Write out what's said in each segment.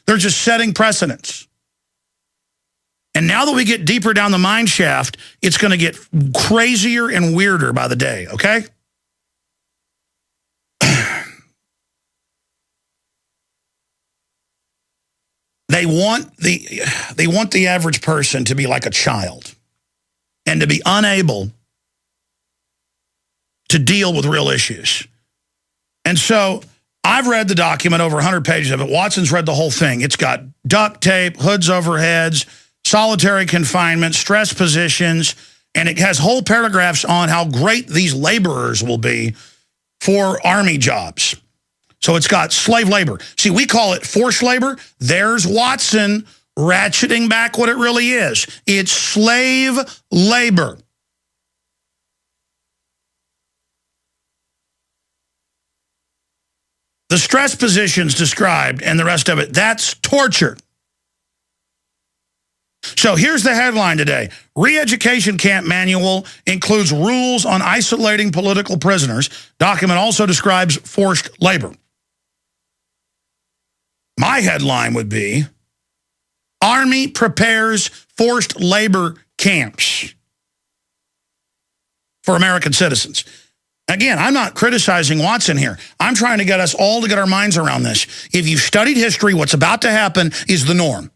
They're just setting precedents. And now that we get deeper down the mine shaft, it's going to get crazier and weirder by the day, okay? They want the average person to be like a child and to be unable to deal with real issues. And so I've read the document, over 100 pages of it. Watson's read the whole thing. It's got duct tape, hoods over heads, solitary confinement, stress positions, and it has whole paragraphs on how great these laborers will be for army jobs. So it's got slave labor. See, we call it forced labor. There's Watson ratcheting back what it really is. It's slave labor. The stress positions described and the rest of it, that's torture. So here's the headline today. Re-education camp manual includes rules on isolating political prisoners. Document also describes forced labor. My headline would be, Army prepares forced labor camps for American citizens. Again, I'm not criticizing Watson here. I'm trying to get us all to get our minds around this. If you've studied history, what's about to happen is the norm.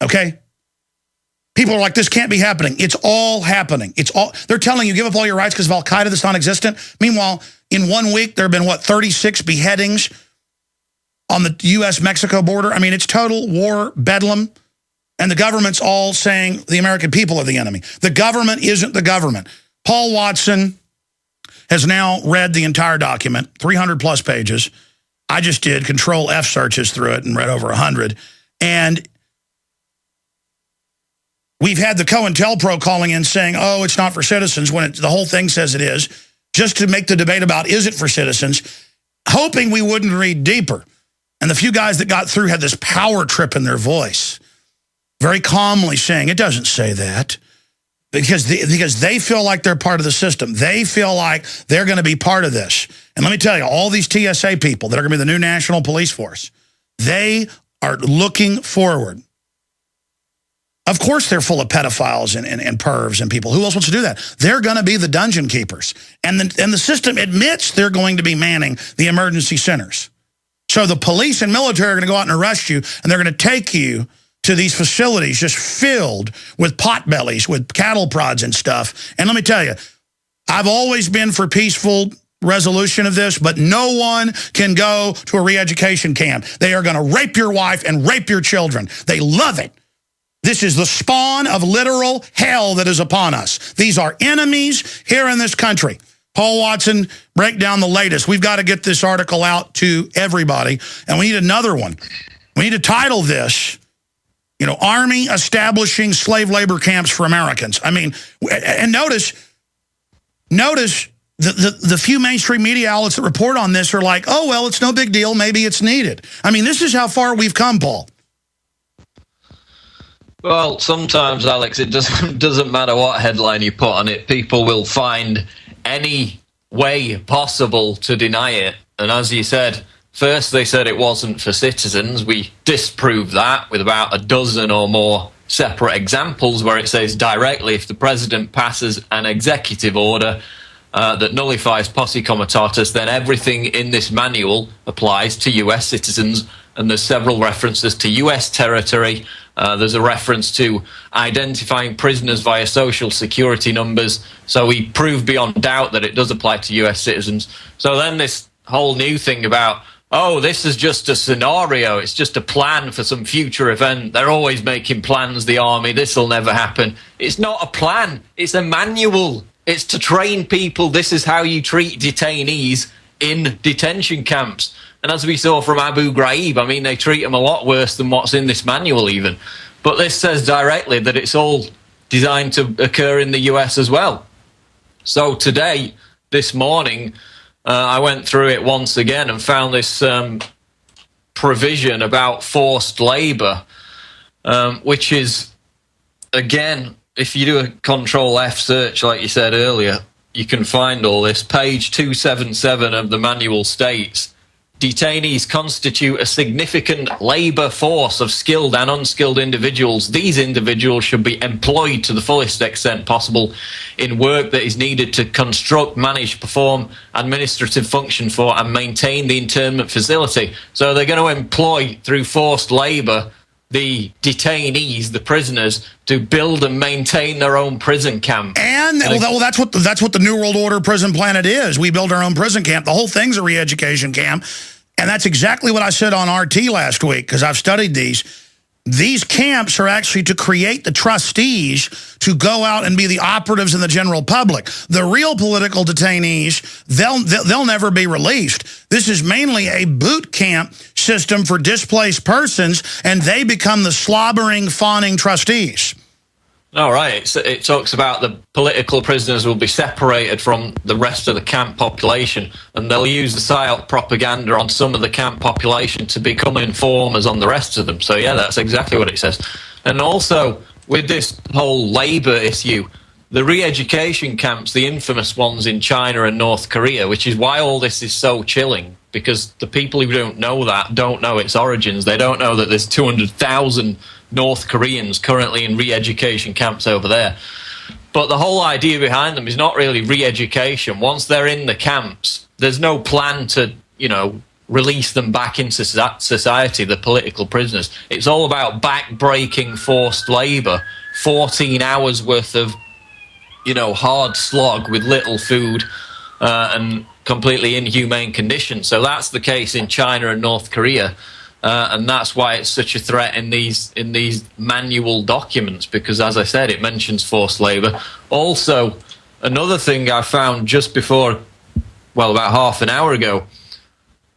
Okay? People are like, this can't be happening. It's all happening. They're telling you, give up all your rights because of Al-Qaeda that's non-existent. Meanwhile, in 1 week, there have been, 36 beheadings on the U.S.-Mexico border. I mean, it's total war bedlam. And the government's all saying the American people are the enemy. The government isn't the government. Paul Watson has now read the entire document, 300-plus pages. I just did Control-F searches through it and read over 100. And we've had the COINTELPRO calling in saying, oh, it's not for citizens, when the whole thing says it is, just to make the debate about is it for citizens, hoping we wouldn't read deeper. And the few guys that got through had this power trip in their voice, very calmly saying, it doesn't say that. Because they feel like they're part of the system. They feel like they're going to be part of this. And let me tell you, all these TSA people that are going to be the new National Police Force, they are looking forward. Of course they're full of pedophiles and pervs and people. Who else wants to do that? They're going to be the dungeon keepers. And the system admits they're going to be manning the emergency centers. So the police and military are going to go out and arrest you, and they're going to take you to these facilities just filled with potbellies, with cattle prods and stuff. And let me tell you, I've always been for peaceful resolution of this, but no one can go to a re-education camp. They are going to rape your wife and rape your children. They love it. This is the spawn of literal hell that is upon us. These are enemies here in this country. Paul Watson, break down the latest. We've got to get this article out to everybody, and we need another one. We need to title this, Army establishing slave labor camps for Americans. I mean, and notice the few mainstream media outlets that report on this are like, oh, well, it's no big deal. Maybe it's needed. I mean, this is how far we've come, Paul. Well, sometimes, Alex, it doesn't matter what headline you put on it. People will find any way possible to deny it. And as you said, first they said it wasn't for citizens. We disproved that with about a dozen or more separate examples where it says directly if the president passes an executive order that nullifies posse comitatus, then everything in this manual applies to US citizens. And there's several references to US territory. There's a reference to identifying prisoners via social security numbers. So we proved beyond doubt that it does apply to US citizens. So then this whole new thing about, oh, this is just a scenario. It's just a plan for some future event. They're always making plans, the army. This will never happen. It's not a plan. It's a manual. It's to train people. This is how you treat detainees in detention camps. And as we saw from Abu Ghraib, I mean, they treat them a lot worse than what's in this manual even. But this says directly that it's all designed to occur in the US as well. So today, this morning, I went through it once again and found this provision about forced labor, which is, again, if you do a Control-F search, like you said earlier, you can find all this. Page 277 of the manual states, detainees constitute a significant labour force of skilled and unskilled individuals. These individuals should be employed to the fullest extent possible in work that is needed to construct, manage, perform administrative function for and maintain the internment facility. So they're going to employ, through forced labour, the detainees, the prisoners, to build and maintain their own prison camp. And that's what the New World Order prison planet is. We build our own prison camp. The whole thing's a re-education camp. And that's exactly what I said on RT last week, because I've studied these. These camps are actually to create the trustees to go out and be the operatives in the general public. The real political detainees, they'll never be released. This is mainly a boot camp system for displaced persons, and they become the slobbering, fawning trustees. All right. It talks about the political prisoners will be separated from the rest of the camp population, and they'll use the PSYOP propaganda on some of the camp population to become informers on the rest of them. So, yeah, that's exactly what it says. And also, with this whole labour issue, the re-education camps, the infamous ones in China and North Korea, which is why all this is so chilling, because the people who don't know that don't know its origins. They don't know that there's 200,000 North Koreans currently in re-education camps over there. But the whole idea behind them is not really re-education. Once they're in the camps, there's no plan to, release them back into society, the political prisoners. It's all about back-breaking forced labour, 14 hours worth of, hard slog with little food and completely inhumane conditions. So that's the case in China and North Korea. And that's why it's such a threat in these manual documents, because, as I said, it mentions forced labour. Also, another thing I found just before, about half an hour ago,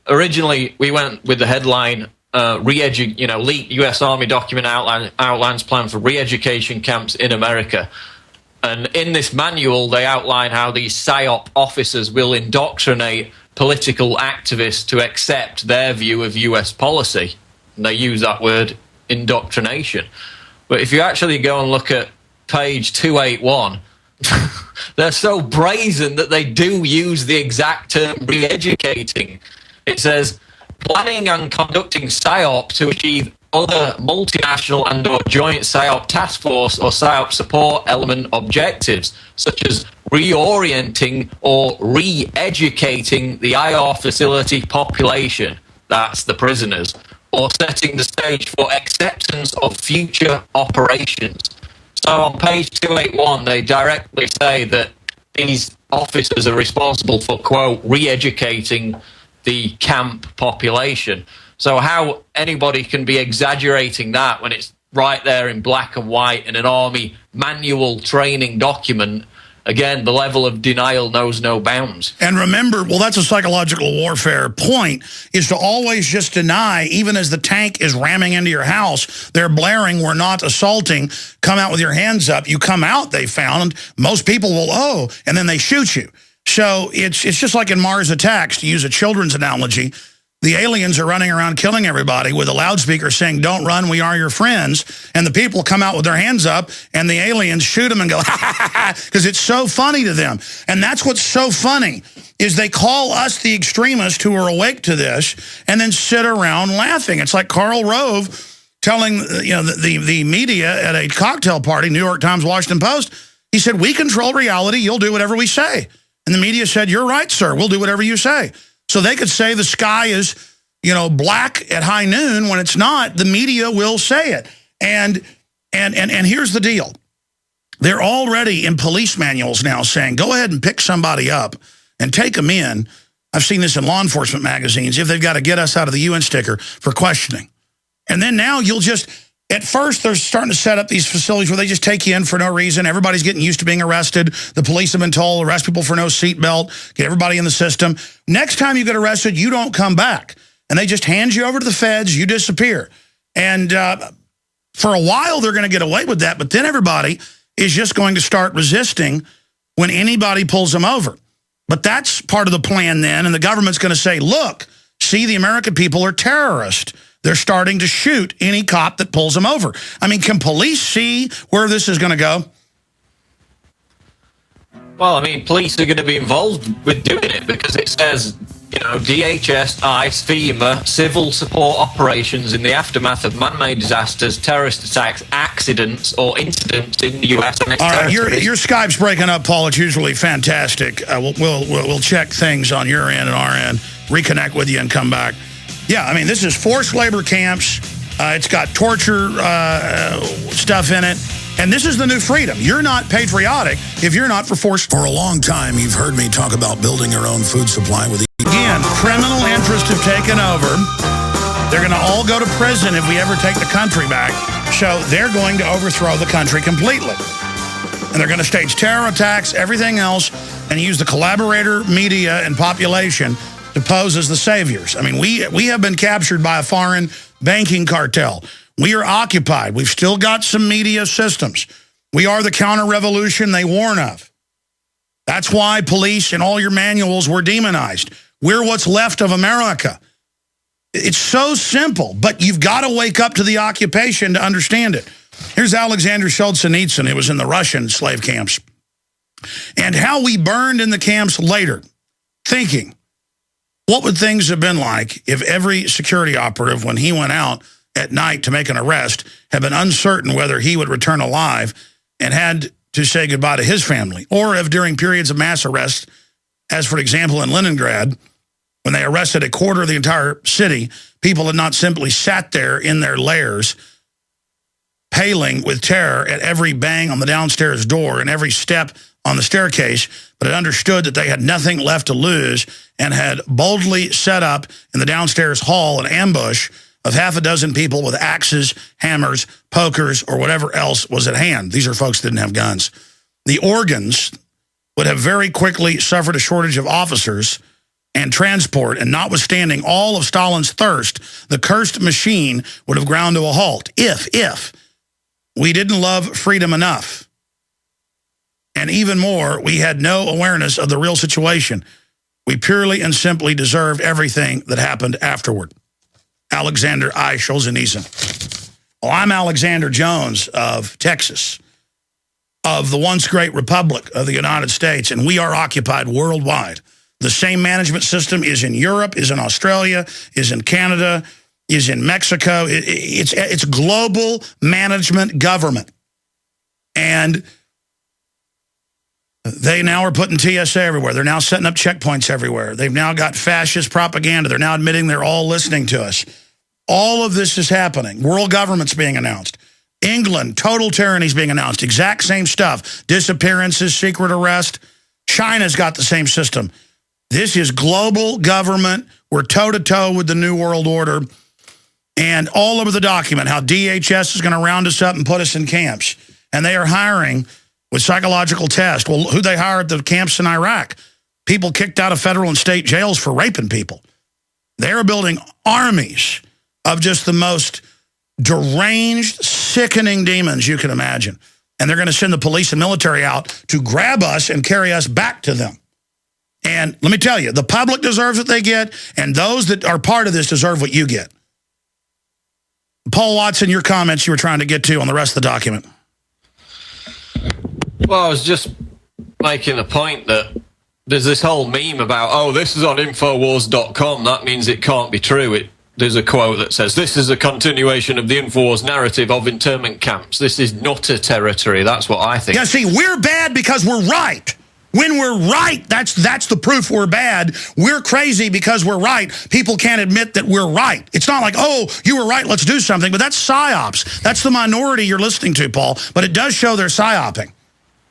originally we went with the headline, leaked U.S. Army document outlines plan for re-education camps in America. And in this manual, they outline how these PSYOP officers will indoctrinate political activists to accept their view of US policy. And they use that word, indoctrination. But if you actually go and look at page 281, they're so brazen that they do use the exact term re-educating. It says, planning and conducting PSYOP to achieve other multinational and or joint PSYOP task force or PSYOP support element objectives, such as reorienting or re-educating the IR facility population, that's the prisoners, or setting the stage for acceptance of future operations. So on page 281, they directly say that these officers are responsible for, quote, re-educating the camp population. So how anybody can be exaggerating that when it's right there in black and white in an army manual training document, again, the level of denial knows no bounds. And remember, that's a psychological warfare point, is to always just deny, even as the tank is ramming into your house, they're blaring, we're not assaulting, come out with your hands up. You come out, they found, most people will, and then they shoot you. So it's just like in Mars Attacks, to use a children's analogy. The aliens are running around killing everybody with a loudspeaker saying, don't run, we are your friends. And the people come out with their hands up, and the aliens shoot them and go, ha, ha, ha, ha, because it's so funny to them. And that's what's so funny, is they call us the extremists who are awake to this and then sit around laughing. It's like Karl Rove telling the media at a cocktail party, New York Times, Washington Post, he said, we control reality, you'll do whatever we say. And the media said, you're right, sir, we'll do whatever you say. So they could say the sky is, black at high noon when it's not. The media will say it. And here's the deal. They're already in police manuals now saying, go ahead and pick somebody up and take them in. I've seen this in law enforcement magazines, if they've got to get us out of the UN sticker for questioning. And then now you'll just, at first they're starting to set up these facilities where they just take you in for no reason. Everybody's getting used to being arrested. The police have been told, arrest people for no seatbelt, get everybody in the system. Next time you get arrested, you don't come back. And they just hand you over to the feds, you disappear. And for a while, they're going to get away with that. But then everybody is just going to start resisting when anybody pulls them over. But that's part of the plan then. And the government's going to say, look, see, the American people are terrorists. They're starting to shoot any cop that pulls them over. I mean, can police see where this is going to go? Well, I mean, police are going to be involved with doing it because it says DHS, ICE, FEMA, civil support operations in the aftermath of man-made disasters, terrorist attacks, accidents, or incidents in the U.S. and its All right, your territories. Skype's breaking up, Paul. It's usually fantastic. We'll check things on your end and our end, reconnect with you, and come back. Yeah, I mean, this is forced labor camps. It's got torture stuff in it. And this is the new freedom. You're not patriotic if you're not for forced. For a long time, you've heard me talk about building your own food supply with... Again, criminal interests have taken over. They're going to all go to prison if we ever take the country back. So they're going to overthrow the country completely. And they're going to stage terror attacks, everything else, and use the collaborator media and population to pose as the saviors. I mean, we have been captured by a foreign banking cartel. We are occupied. We've still got some media systems. We are the counter-revolution they warn of. That's why police and all your manuals were demonized. We're what's left of America. It's so simple, but you've got to wake up to the occupation to understand it. Here's Alexander Solzhenitsyn, who was in the Russian slave camps, and how we burned in the camps later, thinking, what would things have been like if every security operative, when he went out at night to make an arrest, had been uncertain whether he would return alive and had to say goodbye to his family, or if during periods of mass arrest, as for example in Leningrad, when they arrested a quarter of the entire city, people had not simply sat there in their lairs, paling with terror at every bang on the downstairs door and every step on the staircase, but had understood that they had nothing left to lose and had boldly set up in the downstairs hall an ambush of half a dozen people with axes, hammers, pokers, or whatever else was at hand. These are folks that didn't have guns. The organs would have very quickly suffered a shortage of officers and transport, and notwithstanding all of Stalin's thirst, the cursed machine would have ground to a halt if we didn't love freedom enough. And even more, we had no awareness of the real situation. We purely and simply deserved everything that happened afterward. Alexander I. Solzhenitsyn. Well, I'm Alexander Jones of Texas, of the once great Republic of the United States, and we are occupied worldwide. The same management system is in Europe, is in Australia, is in Canada, is in Mexico. It's global management government. And they now are putting TSA everywhere. They're now setting up checkpoints everywhere. They've now got fascist propaganda. They're now admitting they're all listening to us. All of this is happening. World government's being announced. England, total tyranny is being announced. Exact same stuff. Disappearances, secret arrest. China's got the same system. This is global government. We're toe-to-toe with the New World Order. And all over the document, how DHS is going to round us up and put us in camps. And they are hiring with psychological tests. Well, who they hire at the camps in Iraq? People kicked out of federal and state jails for raping people. They're building armies of just the most deranged, sickening demons you can imagine. And they're going to send the police and military out to grab us and carry us back to them. And let me tell you, the public deserves what they get, and those that are part of this deserve what you get. Paul Watson, your comments you were trying to get to on the rest of the document. Well, I was just making the point that there's this whole meme about, oh, this is on Infowars.com, that means it can't be true. There's a quote that says, this is a continuation of the Infowars narrative of internment camps. This is nutter territory. That's what I think. Yeah, see, we're bad because we're right. When we're right, that's the proof we're bad. We're crazy because we're right. People can't admit that we're right. It's not like, oh, you were right, let's do something. But that's psyops. That's the minority you're listening to, Paul. But it does show they're psyoping.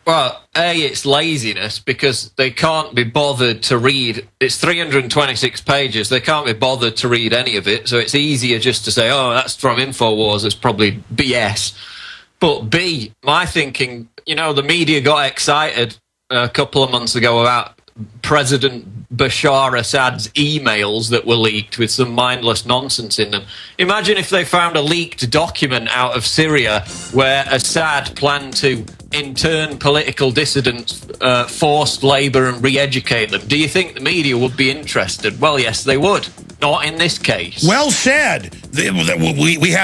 Well, it's laziness because they can't be bothered to read. It's 326 pages. They can't be bothered to read any of it. So it's easier just to say, oh, that's from Infowars. It's probably BS. But B, my thinking, the media got excited a couple of months ago about President Bashar Assad's emails that were leaked with some mindless nonsense in them. Imagine if they found a leaked document out of Syria where Assad planned to intern political dissidents, forced labour and re-educate them. Do you think the media would be interested? Well, yes, they would. Not in this case. Well said. We have